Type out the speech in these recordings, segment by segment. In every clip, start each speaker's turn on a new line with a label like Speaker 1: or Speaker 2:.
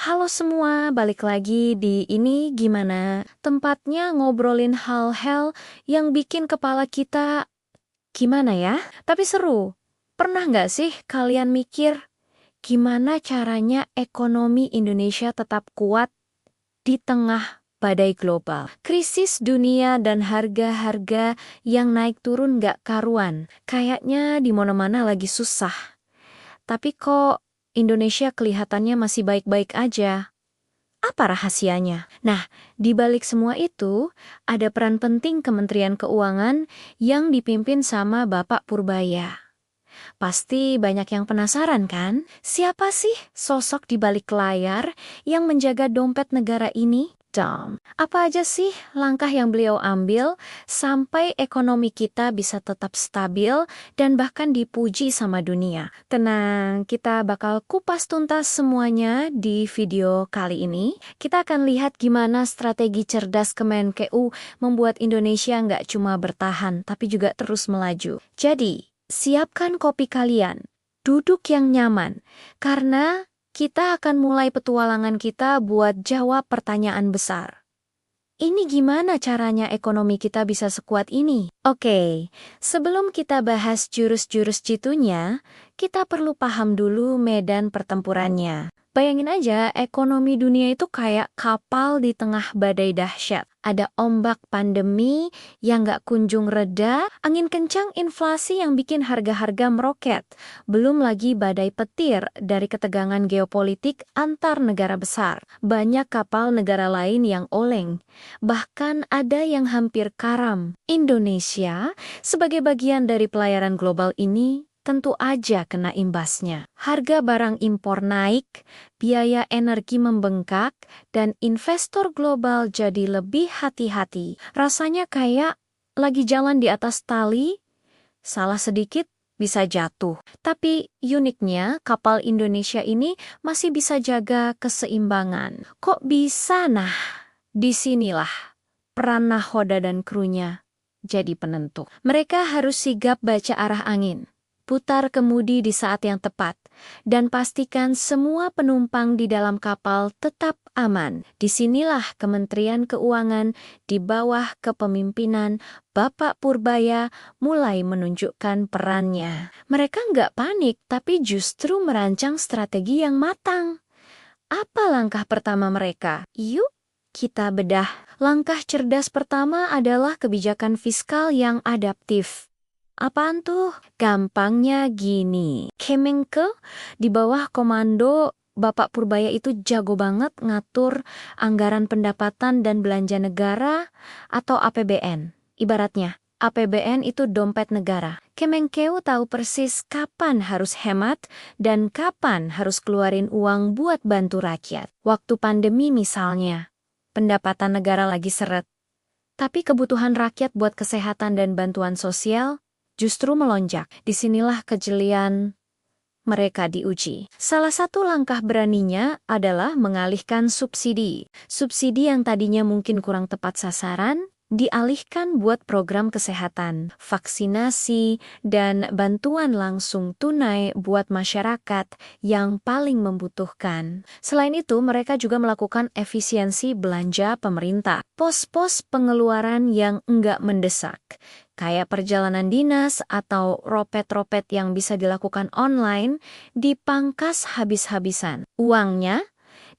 Speaker 1: Halo semua, balik lagi di ini gimana? Tempatnya ngobrolin hal-hal yang bikin kepala kita gimana ya? Tapi seru. Pernah nggak sih kalian mikir gimana caranya ekonomi Indonesia tetap kuat di tengah badai global? Krisis dunia dan harga-harga yang naik turun nggak karuan. Kayaknya di mana-mana lagi susah. Tapi kok Indonesia kelihatannya masih baik-baik aja. Apa rahasianya? Nah, di balik semua itu, ada peran penting Kementerian Keuangan yang dipimpin sama Bapak Purbaya. Pasti banyak yang penasaran kan? Siapa sih sosok di balik layar yang menjaga dompet negara ini? Apa aja sih langkah yang beliau ambil sampai ekonomi kita bisa tetap stabil dan bahkan dipuji sama dunia? Tenang, kita bakal kupas tuntas semuanya di video kali ini. Kita akan lihat gimana strategi cerdas Kemenkeu membuat Indonesia nggak cuma bertahan, tapi juga terus melaju. Jadi, siapkan kopi kalian, duduk yang nyaman, karena kita akan mulai petualangan kita buat jawab pertanyaan besar. Ini gimana caranya ekonomi kita bisa sekuat ini? Oke, sebelum kita bahas jurus-jurus jitunya, kita perlu paham dulu medan pertempurannya. Bayangin aja, ekonomi dunia itu kayak kapal di tengah badai dahsyat. Ada ombak pandemi yang gak kunjung reda, angin kencang inflasi yang bikin harga-harga meroket. Belum lagi badai petir dari ketegangan geopolitik antar negara besar. Banyak kapal negara lain yang oleng. Bahkan ada yang hampir karam. Indonesia, sebagai bagian dari pelayaran global ini, tentu aja kena imbasnya. Harga barang impor naik, biaya energi membengkak, dan investor global jadi lebih hati-hati. Rasanya kayak lagi jalan di atas tali, salah sedikit bisa jatuh. Tapi uniknya kapal Indonesia ini masih bisa jaga keseimbangan. Kok bisa? Nah, disinilah peran nahoda dan krunya jadi penentu. Mereka harus sigap baca arah angin. Putar kemudi di saat yang tepat, dan pastikan semua penumpang di dalam kapal tetap aman. Disinilah Kementerian Keuangan di bawah kepemimpinan Bapak Purbaya mulai menunjukkan perannya. Mereka nggak panik, tapi justru merancang strategi yang matang. Apa langkah pertama mereka? Yuk, kita bedah. Langkah cerdas pertama adalah kebijakan fiskal yang adaptif. Apaan tuh? Gampangnya gini. Kemenkeu di bawah komando Bapak Purbaya itu jago banget ngatur anggaran pendapatan dan belanja negara atau APBN. Ibaratnya, APBN itu dompet negara. Kemenkeu tahu persis kapan harus hemat dan kapan harus keluarin uang buat bantu rakyat. Waktu pandemi misalnya, pendapatan negara lagi seret. Tapi kebutuhan rakyat buat kesehatan dan bantuan sosial justru melonjak. Disinilah kejelian mereka diuji. Salah satu langkah beraninya adalah mengalihkan subsidi. Subsidi yang tadinya mungkin kurang tepat sasaran, dialihkan buat program kesehatan, vaksinasi, dan bantuan langsung tunai buat masyarakat yang paling membutuhkan. Selain itu, mereka juga melakukan efisiensi belanja pemerintah. Pos-pos pengeluaran yang enggak mendesak, kayak perjalanan dinas atau ropet-ropet yang bisa dilakukan online, dipangkas habis-habisan. Uangnya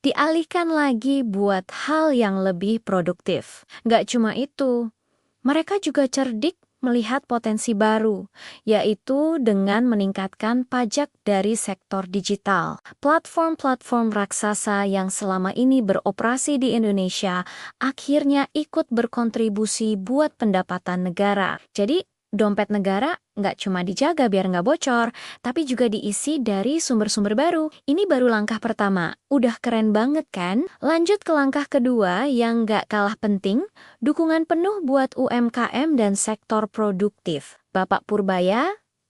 Speaker 1: dialihkan lagi buat hal yang lebih produktif. Nggak cuma itu, mereka juga cerdik melihat potensi baru, yaitu dengan meningkatkan pajak dari sektor digital. Platform-platform raksasa yang selama ini beroperasi di Indonesia akhirnya ikut berkontribusi buat pendapatan negara. Jadi, dompet negara nggak cuma dijaga biar nggak bocor, tapi juga diisi dari sumber-sumber baru. Ini baru langkah pertama. Udah keren banget kan? Lanjut ke langkah kedua yang nggak kalah penting, dukungan penuh buat UMKM dan sektor produktif. Bapak Purbaya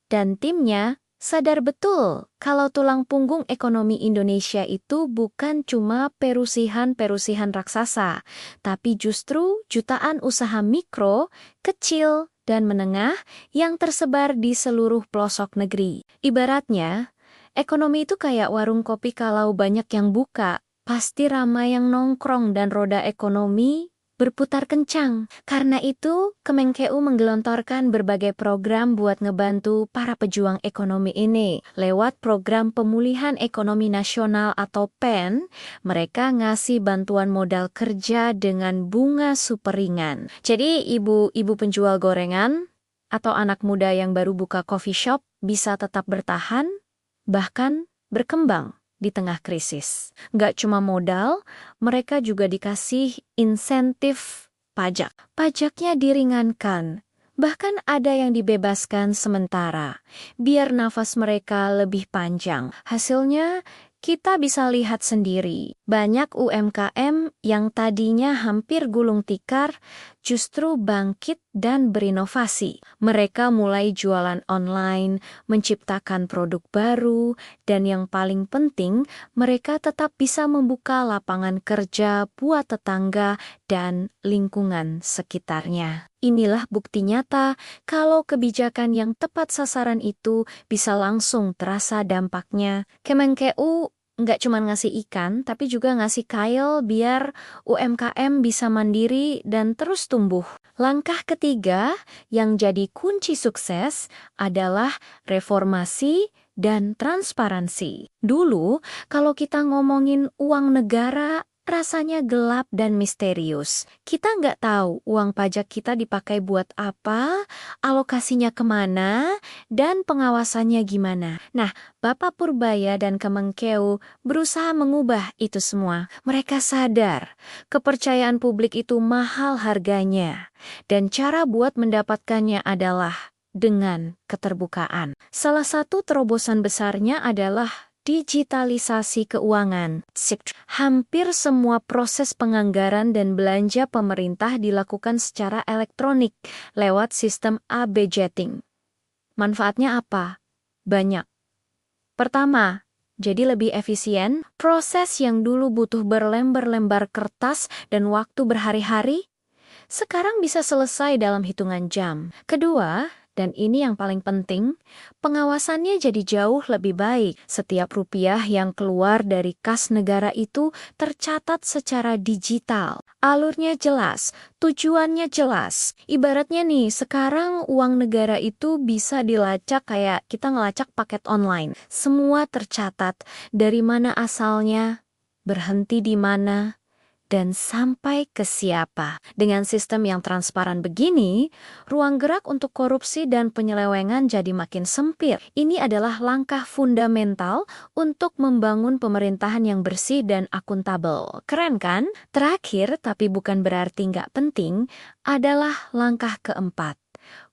Speaker 1: dan timnya sadar betul kalau tulang punggung ekonomi Indonesia itu bukan cuma perusihan-perusihan raksasa, tapi justru jutaan usaha mikro, kecil, dan menengah yang tersebar di seluruh pelosok negeri. Ibaratnya, ekonomi itu kayak warung kopi kalau banyak yang buka, pasti ramai yang nongkrong dan roda ekonomi berputar kencang. Karena itu, Kemenkeu menggelontorkan berbagai program buat ngebantu para pejuang ekonomi ini. Lewat Program Pemulihan Ekonomi Nasional atau PEN, mereka ngasih bantuan modal kerja dengan bunga super ringan. Jadi, ibu-ibu penjual gorengan atau anak muda yang baru buka coffee shop bisa tetap bertahan, bahkan berkembang di tengah krisis. Nggak cuma modal, mereka juga dikasih insentif pajak. Pajaknya diringankan, bahkan ada yang dibebaskan sementara, biar nafas mereka lebih panjang. Hasilnya, kita bisa lihat sendiri, banyak UMKM yang tadinya hampir gulung tikar justru bangkit dan berinovasi. Mereka mulai jualan online, menciptakan produk baru, dan yang paling penting, mereka tetap bisa membuka lapangan kerja buat tetangga dan lingkungan sekitarnya. Inilah bukti nyata kalau kebijakan yang tepat sasaran itu bisa langsung terasa dampaknya. Kemenkeu nggak cuma ngasih ikan, tapi juga ngasih kail biar UMKM bisa mandiri dan terus tumbuh. Langkah ketiga yang jadi kunci sukses adalah reformasi dan transparansi. Dulu, kalau kita ngomongin uang negara, rasanya gelap dan misterius. Kita nggak tahu uang pajak kita dipakai buat apa, alokasinya kemana, dan pengawasannya gimana. Nah, Bapak Purbaya dan Kemenkeu berusaha mengubah itu semua. Mereka sadar kepercayaan publik itu mahal harganya, dan cara buat mendapatkannya adalah dengan keterbukaan. Salah satu terobosan besarnya adalah digitalisasi keuangan. Hampir semua proses penganggaran dan belanja pemerintah dilakukan secara elektronik lewat sistem e-budgeting. Manfaatnya apa? Banyak. Pertama, jadi lebih efisien. Proses yang dulu butuh berlembar-lembar kertas dan waktu berhari-hari, sekarang bisa selesai dalam hitungan jam. Kedua, dan ini yang paling penting, pengawasannya jadi jauh lebih baik. Setiap rupiah yang keluar dari kas negara itu tercatat secara digital. Alurnya jelas, tujuannya jelas. Ibaratnya nih, sekarang uang negara itu bisa dilacak kayak kita ngelacak paket online. Semua tercatat, dari mana asalnya, berhenti di mana, dan sampai ke siapa. Dengan sistem yang transparan begini, ruang gerak untuk korupsi dan penyelewengan jadi makin sempit. Ini adalah langkah fundamental untuk membangun pemerintahan yang bersih dan akuntabel. Keren kan? Terakhir, tapi bukan berarti nggak penting, adalah langkah keempat.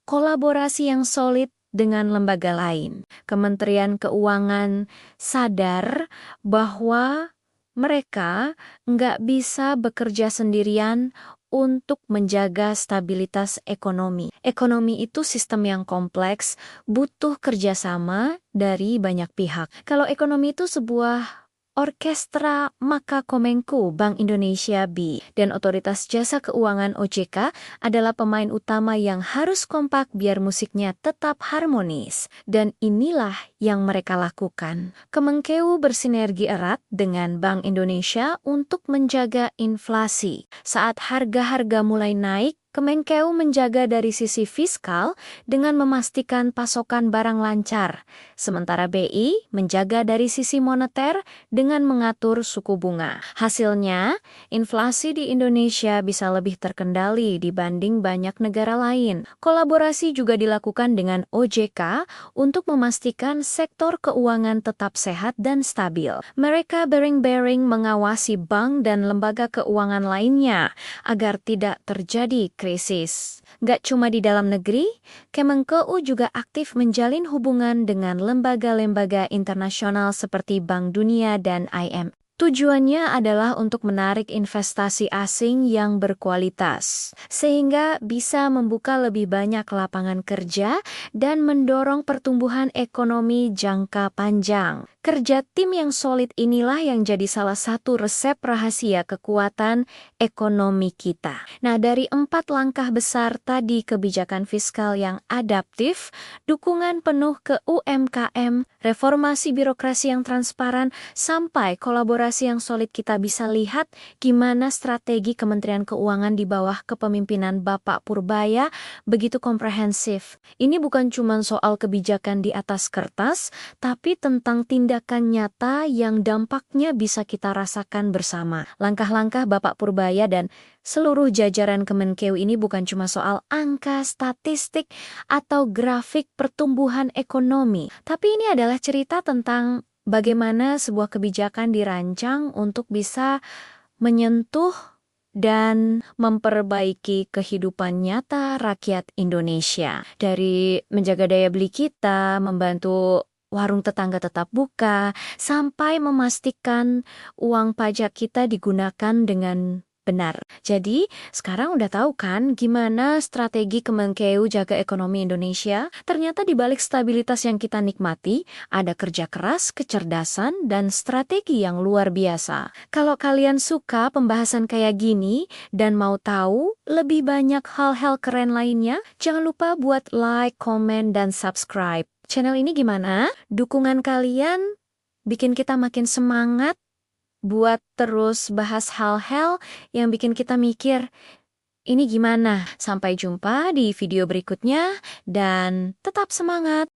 Speaker 1: Kolaborasi yang solid dengan lembaga lain. Kementerian Keuangan sadar bahwa mereka nggak bisa bekerja sendirian untuk menjaga stabilitas ekonomi. Ekonomi itu sistem yang kompleks, butuh kerjasama dari banyak pihak. Kalau ekonomi itu sebuah orkestra, maka Kemenku, Bank Indonesia B, dan Otoritas Jasa Keuangan OJK adalah pemain utama yang harus kompak biar musiknya tetap harmonis. Dan inilah yang mereka lakukan. Kemenkeu bersinergi erat dengan Bank Indonesia untuk menjaga inflasi. Saat harga-harga mulai naik, Kemenkeu menjaga dari sisi fiskal dengan memastikan pasokan barang lancar, sementara BI menjaga dari sisi moneter dengan mengatur suku bunga. Hasilnya, inflasi di Indonesia bisa lebih terkendali dibanding banyak negara lain. Kolaborasi juga dilakukan dengan OJK untuk memastikan sektor keuangan tetap sehat dan stabil. Mereka bareng-bareng mengawasi bank dan lembaga keuangan lainnya agar tidak terjadi krisis. Gak cuma di dalam negeri, Kemenkeu juga aktif menjalin hubungan dengan lembaga-lembaga internasional seperti Bank Dunia dan IMF. Tujuannya adalah untuk menarik investasi asing yang berkualitas, sehingga bisa membuka lebih banyak lapangan kerja dan mendorong pertumbuhan ekonomi jangka panjang. Kerja tim yang solid inilah yang jadi salah satu resep rahasia kekuatan ekonomi kita. Nah, dari 4 langkah besar tadi, kebijakan fiskal yang adaptif, dukungan penuh ke UMKM, reformasi birokrasi yang transparan, sampai kolaborasi fondasi yang solid, kita bisa lihat gimana strategi Kementerian Keuangan di bawah kepemimpinan Bapak Purbaya begitu komprehensif. Ini bukan cuma soal kebijakan di atas kertas, tapi tentang tindakan nyata yang dampaknya bisa kita rasakan bersama. Langkah-langkah Bapak Purbaya dan seluruh jajaran Kemenkeu ini bukan cuma soal angka, statistik, atau grafik pertumbuhan ekonomi, tapi ini adalah cerita tentang bagaimana sebuah kebijakan dirancang untuk bisa menyentuh dan memperbaiki kehidupan nyata rakyat Indonesia. Dari menjaga daya beli kita, membantu warung tetangga tetap buka, sampai memastikan uang pajak kita digunakan dengan benar. Jadi, sekarang udah tahu kan gimana strategi Kemenkeu jaga ekonomi Indonesia? Ternyata di balik stabilitas yang kita nikmati, ada kerja keras, kecerdasan, dan strategi yang luar biasa. Kalau kalian suka pembahasan kayak gini dan mau tahu lebih banyak hal-hal keren lainnya, jangan lupa buat like, komen, dan subscribe. Channel ini gimana? Dukungan kalian bikin kita makin semangat buat terus bahas hal-hal yang bikin kita mikir, ini gimana? Sampai jumpa di video berikutnya dan tetap semangat!